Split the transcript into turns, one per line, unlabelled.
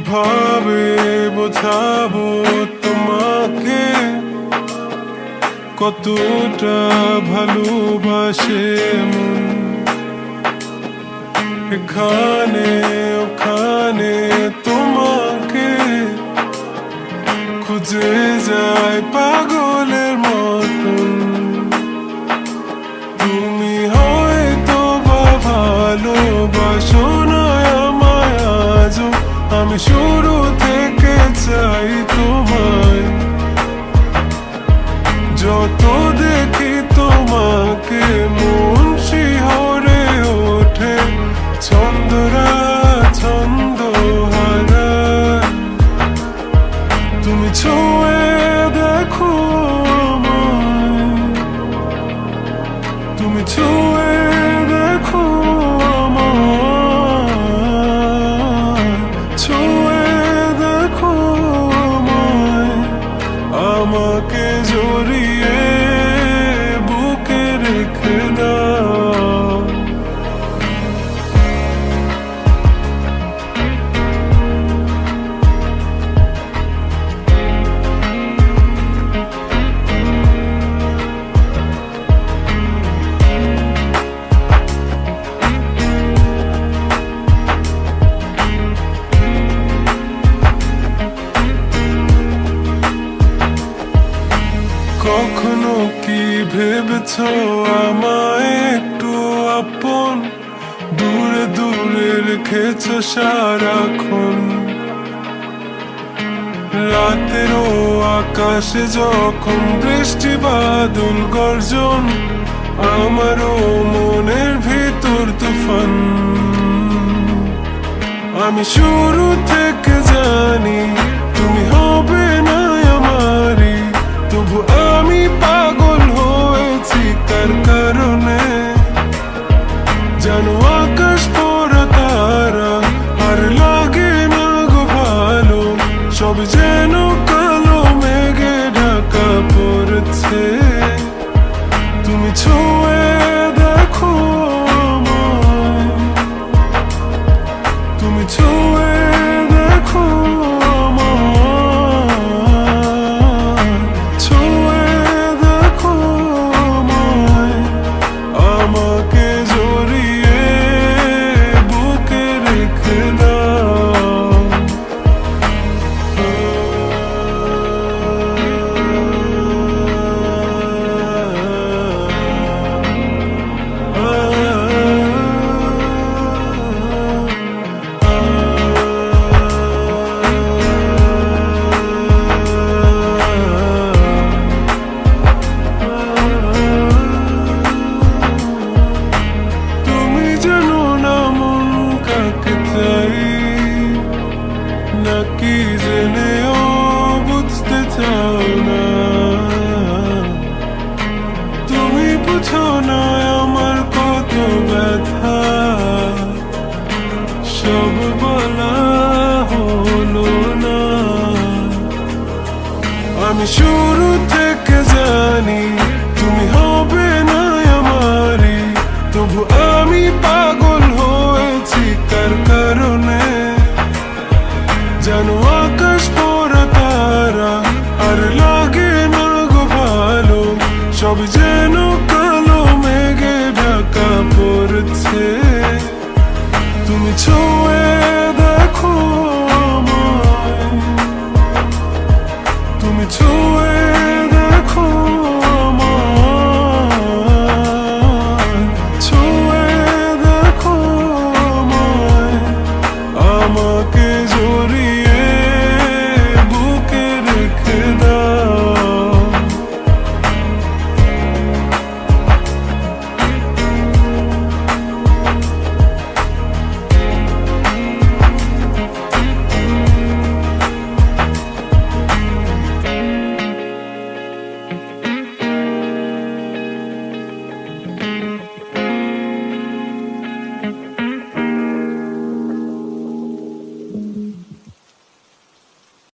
কিভাবে বোঝাবো তোমাকে কতটা ভালোবাসে মন। এখানে ওখানে তোমাকে খুঁজে যায় পাগলের মতন। তুমি হয়তো বা ভালোবাসো না আমায় আজও, আমি শুরু থেকে চাই তোমায়। যত দেখি তোমাকে মন শিহরে ওঠে, ছন্দরা ছন্দ হারায়। তুমি ছুঁয়ে দেখো আমায়, তুমি ছুঁয়ে দেখো আমায়, ছুঁয়ে দেখো আমায়। আমাকে জড়িয়ে বুকে রেখে দাও। কখনো কি ভেবেছ আমায় একটু আপন, দূরে দূরে রেখেছ সারাক্ষণ। রাতেরও আকাশে যখন বৃষ্টি বাদল গর্জন, আমারও মনের ভিতর তুফান। আমি শুরু থেকে জানি তুমি হবে না আমারই, তবু আমি পাগল হয়েছি তার কারণে। জানো আকাশ পড়া তারা আর লাগে না গো ভালো, সব যেন কালো মেঘে ঢাকা পড়ছে। তুমি ছুঁয়ে দেখো আমায়, তুমি ছুঁয়ে দেখো আমায়, ছুঁয়ে দেখো আমায়। আমাকে জড়িয়ে বুকে রেখে দাও। তুমি জানো না মন কাকে চাই, নাকি জেনেও বুঝতে চাও না। তুমি বুঝো না আমার কত ব্যথা, সব বলা হলো না। আমি শুরু থেকে জানি তুমি হবে না আমারই, তবু আমি পাগল হয়েছি কার কারণে। জানো আকাশ